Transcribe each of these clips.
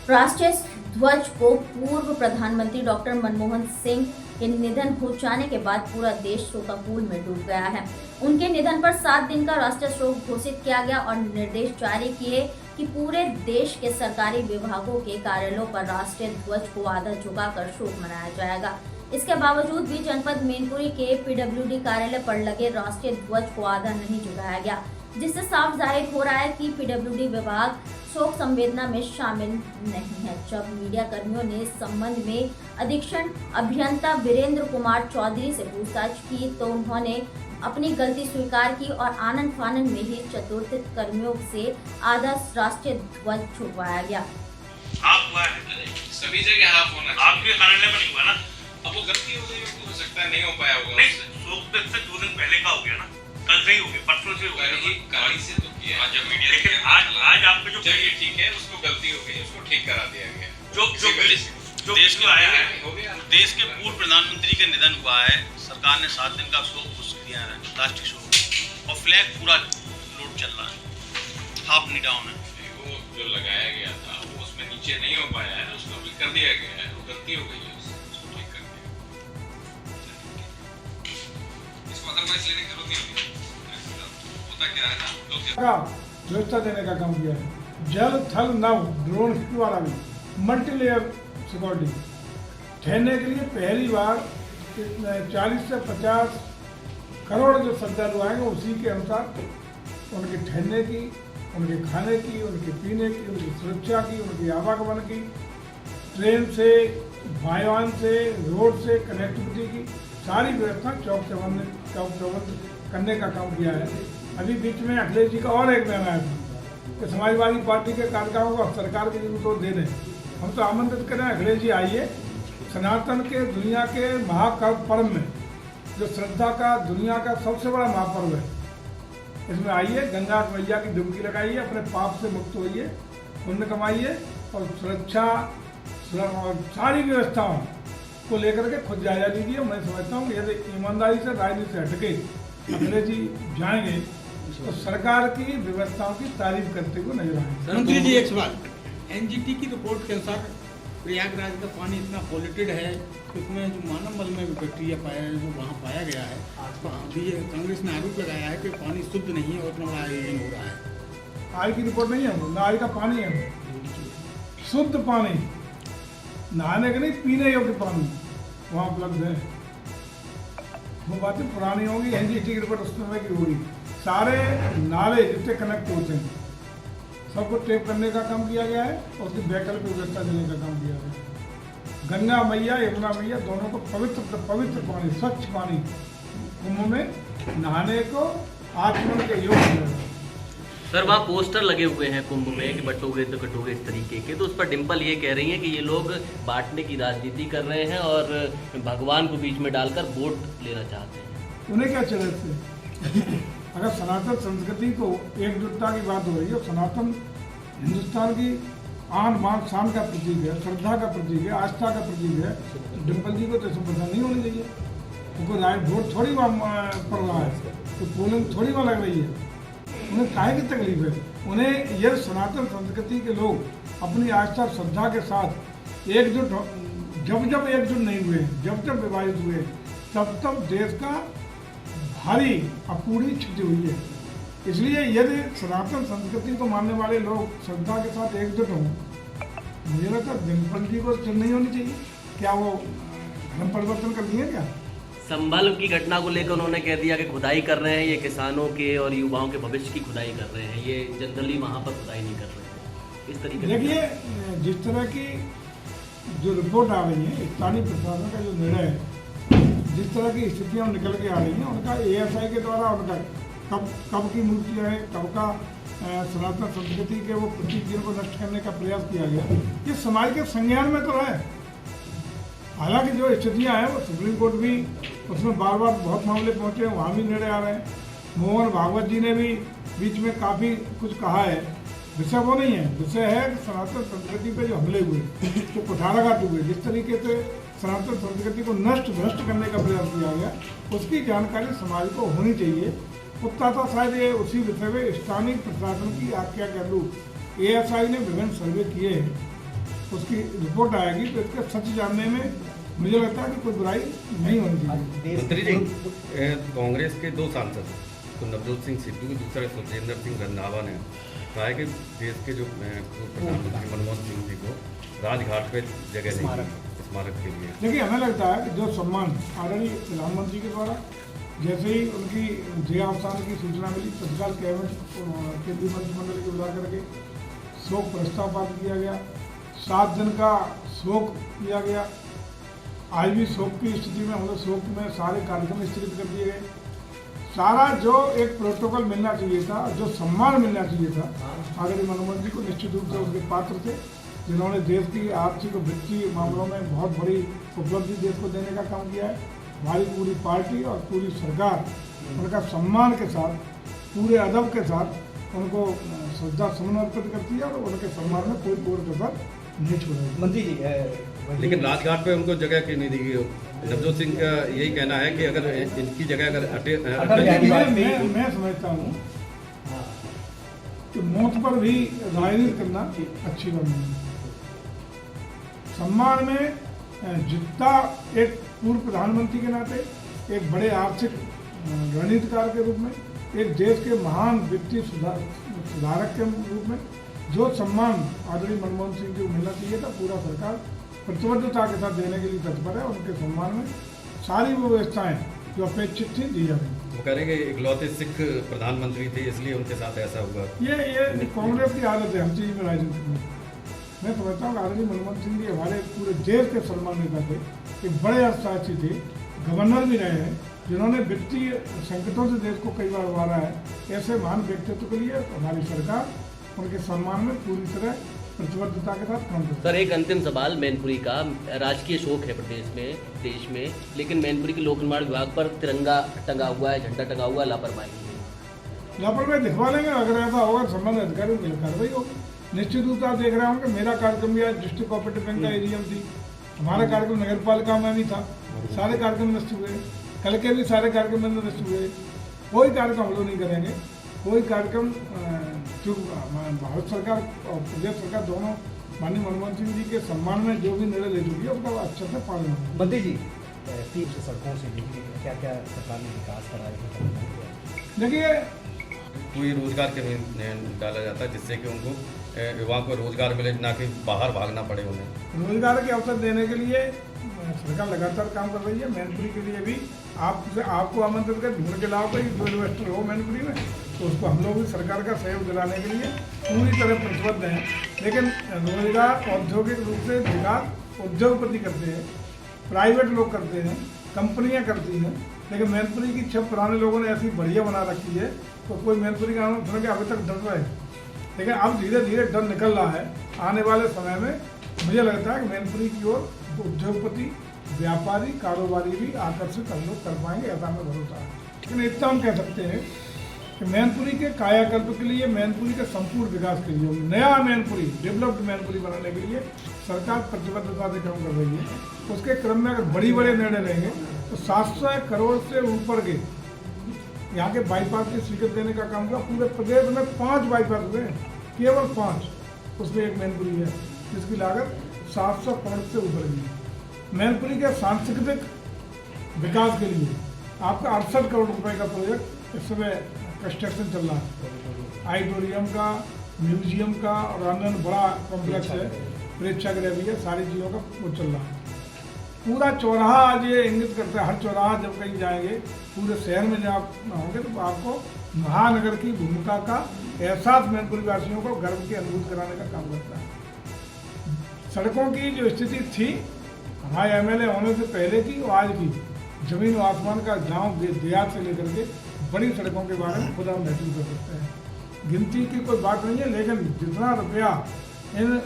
राष्ट्रीय ध्वज को पूर्व प्रधानमंत्री डॉक्टर मनमोहन सिंह के निधन हो जाने के बाद पूरा देश शोकाकुल में डूब गया है। उनके निधन पर 7 दिन का राष्ट्रीय शोक घोषित किया गया और निर्देश जारी किए कि पूरे देश के सरकारी विभागों के कार्यालयों पर राष्ट्रीय ध्वज को आधा झुकाकर शोक मनाया जाएगा। इसके बावजूद भी जनपद मैनपुरी के पीडब्ल्यूडी कार्यालय पर लगे राष्ट्रीय ध्वज को आधा नहीं झुकाया गया, जिससे साफ जाहिर हो रहा है कि पीडब्ल्यूडी विभाग शोक संवेदना में शामिल नहीं है। जब मीडिया कर्मियों ने इस संबंध में अधीक्षण अभियंता वीरेंद्र कुमार चौधरी से पूछताछ की तो उन्होंने अपनी गलती स्वीकार की और आनंद फानन में ही चतुर्थित कर्मियों से आधा राष्ट्रीय ध्वज छुपवाया गया। आप हुआ है सभी जगह आप होना आपके कार्यालय में नहीं हुआ ना? अब वो गलती हो गई हो सकता है, नहीं हो पाया होगा। नहीं, शोक से 2 दिन पहले का हो गया ना, कल से ही हो गया, परसों से हो गया। गाड़ी से तो किया जब मीडिया, लेकिन आज आपके जो चलिए ठीक है, उसको गलती हो गई, उसको ठीक करा दिया गया। जो देश में आया है, देश के पूर्व प्रधानमंत्री के निधन हुआ है, सरकार ने 7 दिन का शोक घोषित किया है, राष्ट्रीय शोक, और फ्लैग पूरा लोड चल रहा है, हाफ नहीं डाउन है। वो जो लगाया गया था वो उसमें नीचे नहीं हो पाया है, उसको भी कर दिया गया है, वो गलती हो गई है, उसको ठीक कर दिया। इसको अदरवाइज लेने की जरूरत नहीं होती। होता क्या है ना, व्यवस्था देने का काम किया है। जल थल नभ ड्रोन द्वारा भी मल्टी लेयर सिक्योरिटी ठहरने के लिए पहली बार 40 से 50 करोड़ जो श्रद्धालु आएंगे उसी के अनुसार उनके ठहरने की, उनके खाने की, उनके पीने की, उनकी सुरक्षा की, उनकी आवागमन की, ट्रेन से, वायुयान से, रोड से कनेक्टिविटी की सारी व्यवस्था चौक चौबंद करने का काम किया है। अभी बीच में अखिलेश जी का और एक बयान आया था कि समाजवादी पार्टी के कार्यकर्ताओं को सरकार की जिम्मेदारी दे दें। हम तो आमंत्रित करें अखिलेश जी आइए, सनातन के दुनिया के महापर्व में जो श्रद्धा का दुनिया का सबसे बड़ा महापर्व है, इसमें आइए, गंगा मैया की डुबकी लगाइए, अपने पाप से मुक्त होइए, पुण्य कमाइए और सुरक्षा और सारी व्यवस्थाओं को लेकर के खुद जायजा लीजिए। मैं समझता हूँ कि यदि ईमानदारी से राजनीति से हटके अखिलेश जी जाएंगे तो सरकार की व्यवस्थाओं की तारीफ करते हुए नजर आएंगे। मंत्री जी एक सवाल, एनजीटी की रिपोर्ट के अनुसार प्रयागराज का पानी इतना पॉल्यूटेड है कि उसमें जो मानव मल में बैक्टीरिया पाया है, जो वहाँ पाया गया है, अभी कांग्रेस ने आरोप लगाया है कि पानी शुद्ध नहीं है और इतना बड़ा आयोजन हो रहा है। आज की रिपोर्ट नहीं है, ना आज का पानी है, शुद्ध पानी, नहाने के नहीं पीने योग्य पानी वहाँ उपलब्ध है। वो बातें पुरानी होंगी, एनजीटी की रिपोर्ट उस समय की होगी। सारे नाले जितने कनेक्ट होते हैं सबको टेप करने का काम किया गया है और उसकी वैकल्पिक व्यवस्था देने का काम किया गया है। गंगा मैया, यमुना मैया दोनों को पवित्र पानी, स्वच्छ पानी कुंभ में नहाने को आचमन के योग्य है। सर वहाँ पोस्टर लगे हुए हैं कुंभ में कि बटोगे तो कटोगे इस तरीके के, तो उस पर डिम्पल ये कह रही हैं कि ये लोग बांटने की राजनीति कर रहे हैं और भगवान को बीच में डालकर वोट लेना चाहते हैं। उन्हें क्या चले थे? अगर सनातन संस्कृति को एकजुटता की बात हो रही है, सनातन हिंदुस्तान की आन बान शान का प्रतीक है, श्रद्धा का प्रतीक है, आस्था का प्रतीक है, तो डिम्पल जी को तो इसमें पसंद नहीं होनी चाहिए। उनको वोट थोड़ी वहाँ पड़ रहा है, तो पोलिंग थोड़ी वहाँ लग रही है। उन्हें काहे की तकलीफ है? उन्हें यह सनातन संस्कृति के लोग अपनी आस्था श्रद्धा के साथ एकजुट, जब एकजुट नहीं हुए, जब विभाजित हुए, तब देश का भारी अपूरी क्षति हुई है। इसलिए यदि सनातन संस्कृति को मानने वाले लोग श्रद्धा के साथ एकजुट हों, मुझे लगता है डिम्पल जी को नहीं होनी चाहिए। क्या वो धर्म परिवर्तन कर दिए क्या? संभल की घटना को लेकर उन्होंने कह दिया कि खुदाई कर रहे हैं, ये किसानों के और युवाओं के भविष्य की खुदाई कर रहे हैं, ये जनरली वहाँ पर खुदाई नहीं कर रहे हैं। इस तरीके देखिए, जिस तरह की जो रिपोर्ट आ रही है, स्थानीय प्रशासन का जो निर्णय है, जिस तरह की स्थितियाँ निकल के आ रही हैं, उनका एएसआई के द्वारा उनका कब की मूर्तियाँ है, कब का सनातन संस्कृति के वो प्रतीक को नष्ट करने का प्रयास किया गया, ये समाज के संज्ञान में तो है। हालांकि जो स्थितियाँ हैं वो सुप्रीम कोर्ट भी उसमें बार बहुत मामले पहुँचे हैं, वहाँ भी निर्णय आ रहे हैं। मोहन भागवत जी ने भी बीच में काफ़ी कुछ कहा है। विषय वो नहीं है, विषय है कि सनातन संस्कृति पे जो हमले हुए, जो कुठाराघात हुए, जिस तरीके से सनातन संस्कृति को भ्रष्ट करने का प्रयास किया गया, उसकी जानकारी समाज को होनी चाहिए। उत्ता था शायद ये उसी विषय में स्थानीय प्रशासन की आज्ञा कर लूँ। एएसआई ने विभिन्न सर्वे किए हैं उसकी रिपोर्ट आएगी तो इसका सच जानने में मुझे लगता है कि कोई बुराई नहीं होनी चाहिए। मंत्री जी, कांग्रेस के 2 सांसद तो नवजोत सिंह सिद्धू, दूसरे सुखजिंदर सिंह रंधावा ने कहा है कि देश के जो प्रधानमंत्री मनमोहन सिंह जी को राजघाट पे जगह नहीं है स्मारक के लिए। देखिए, हमें लगता है कि जो सम्मान आदरणीय प्रधानमंत्री के द्वारा जैसे ही उनकी देहावसान की सूचना मिली, तत्काल कैबिनेट केंद्रीय मंत्रिमंडल को बुला करके शोक प्रस्ताव पारित किया गया। 7 दिन का शोक किया गया। आज भी शोक की स्थिति में हम लोग शोक में सारे कार्यक्रम स्थगित कर दिए गए। सारा जो एक प्रोटोकॉल मिलना चाहिए था, जो सम्मान मिलना चाहिए था आदरणीय मनमोहन जी को, निश्चित रूप से उनके पात्र थे, जिन्होंने देश की आर्थिक और वित्तीय मामलों में बहुत बड़ी उपलब्धि देश को देने का काम किया है। हमारी पूरी पार्टी और पूरी सरकार उनका सम्मान के साथ, पूरे अदब के साथ उनको श्रद्धा सुमन अर्पित करती है और उनके सम्मान में कोई कोर कसर नहीं छोड़ेगी। मंत्री जी, लेकिन राजघाट पे उनको जगह क्यों नहीं दी गई? नवजोत सिंह का यही कहना है कि अगर इनकी जगह मैं समझता हूँ कि मौत पर भी राजनीति करना अच्छी बात नहीं है। सम्मान में जितना एक पूर्व प्रधानमंत्री के नाते, एक बड़े आर्थिक रणनीतिकार के रूप में, एक देश के महान वित्तीय सुधारक के रूप में जो सम्मान आदरणीय मनमोहन सिंह जी को मिलना चाहिए था, पूरा सरकार प्रतिबद्धता के साथ देने के लिए तत्पर है। उनके सम्मान में सारी वो व्यवस्थाएं जो अपेक्षित थी दी जा रही। वो कह रहे हैं कि इकलौते सिख प्रधानमंत्री थे इसलिए उनके साथ ऐसा हुआ। ये कांग्रेस की आदत है हर चीज में राजनीति करने की। मैं समझता हूँ आदरणीय मनमोहन सिंह जी हमारे पूरे देश के सम्मान नेता थे, एक बड़े अर्थशास्त्री थे, गवर्नर भी रहे हैं, जिन्होंने वित्तीय संकटों से देश को कई बार उबारा है। ऐसे महान व्यक्तित्व के लिए हमारी सरकार उनके सम्मान में पूरी तरह प्रतिबद्धता के साथ काम करती है। सर, एक अंतिम सवाल। मैनपुरी का राजकीय शोक है प्रदेश में, देश में, लेकिन मैनपुरी के लोक निर्माण विभाग पर तिरंगा टंगा हुआ है, झंडा टंगा हुआ है, लापरवाही दिखवा लेंगे। अगर ऐसा होगा संबंध अधिकारियों की कार्रवाई होगी। निश्चित रूप से आप देख रहे होंगे मेरा कार्यक्रम भी आज डिस्ट्रिक्ट कोऑपरेटिव बैंक का एजीएम थी, हमारा कार्यक्रम नगर पालिका में भी था, सारे कार्यक्रम नष्ट हुए। कल के भी सारे कार्यक्रम नष्ट हुए। कोई कार्यक्रम हम लोग नहीं करेंगे। कोई कार्यक्रम जो भारत सरकार और प्रदेश सरकार दोनों माननीय मनमोहन सिंह जी के सम्मान में जो भी निर्णय ले चुकी है उसका अच्छे से पालन होगा। मंत्री जी, 3 सड़कों से क्या क्या सरकार ने विकास करा है? देखिए, कोई रोजगार के में डाला जाता है जिससे कि उनको युवाओं को रोजगार मिले, ना कि बाहर भागना पड़े उन्हें। रोजगार के अवसर देने के लिए सरकार लगातार काम कर रही है। मैनपुरी के लिए भी आपको आमंत्रित कर ढूंढ के लाओ कोई जो इन्वेस्टर हो मैनपुरी में, तो उसको हम लोग भी सरकार का सहयोग दिलाने के लिए पूरी तरह प्रतिबद्ध हैं। लेकिन रोजगार औद्योगिक रूप से विकास उद्योगपति करते हैं, प्राइवेट लोग करते हैं, कंपनियां करती हैं। लेकिन मैनपुरी की छप पुराने लोगों ने ऐसी बढ़िया बना रखी है तो कोई मैनपुरी का नाम सुन के अभी तक डर रहा है। लेकिन अब धीरे धीरे डर निकल रहा है। आने वाले समय में मुझे लगता है कि मैनपुरी की ओर उद्योगपति, व्यापारी, कारोबारी भी आकर्षित हम लोग कर पाएंगे, ऐसा हमें भरोसा है। लेकिन इतना हम कह सकते हैं कि मैनपुरी के कायाकल्प के लिए, मैनपुरी के संपूर्ण विकास के लिए, नया मैनपुरी, डेवलप्ड मैनपुरी बनाने के लिए सरकार प्रतिबद्धता से काम कर रही है। उसके क्रम में अगर बड़े निर्णय लेंगे तो 700 करोड़ से ऊपर के यहाँ के बाईपास की स्वीकृति देने का काम हुआ। पूरे प्रदेश में 5 बाईपास हुए, केवल 5, उसमें एक मैनपुरी है जिसकी लागत 700 करोड़ से ऊपर की है। मैनपुरी के सांस्कृतिक विकास के लिए आपका 68 करोड़ रुपए का प्रोजेक्ट इस समय कंस्ट्रक्शन चल रहा है। ऑडिटोरियम का, म्यूजियम का और अन्य बड़ा कॉम्प्लेक्स है, प्रेक्षागृह भी है, सारी चीज़ों का वो चल रहा है। पूरा चौराहा आज ये इंगित करता है, हर चौराहा जब कहीं जाएंगे पूरे शहर में जब आप होंगे तो आपको महानगर की भूमिका का एहसास मैनपुरी वासियों को गर्व की अनुभूति कराने का काम करता है। सड़कों की जो स्थिति थी हमारे एमएलए होने से पहले की और आज की, जमीन और आसमान का गांव देहात से लेकर के बड़ी सड़कों के बारे में खुद हम महसूस कर सकते हैं। गिनती की कोई बात नहीं है, लेकिन जितना रुपया इन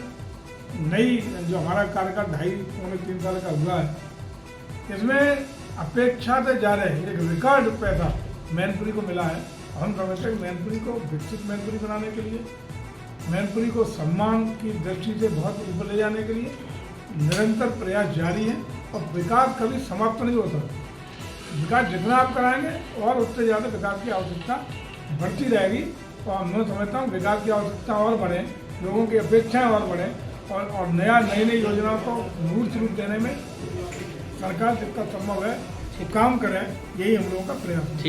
नई जो हमारा कार्यकाल 2.5-3 साल का हुआ है, इसमें अपेक्षा से ज़्यादा एक रिकॉर्ड पैसा मैनपुरी को मिला है। हम समझते हैं मैनपुरी को विकसित मैनपुरी बनाने के लिए, मैनपुरी को सम्मान की दृष्टि से बहुत ऊपर ले जाने के लिए निरंतर प्रयास जारी है और विकास कभी समाप्त नहीं होता। विकास जितना आप कराएंगे और उससे ज़्यादा विकास की आवश्यकता बढ़ती रहेगी। और मैं समझता हूँ विकास की आवश्यकता और बढ़े, लोगों की अपेक्षाएं और बढ़े और नई नई योजनाओं को मूर्त रूप देने में सरकार जितना संभव है वो काम करे, यही हम लोगों का प्रयास है।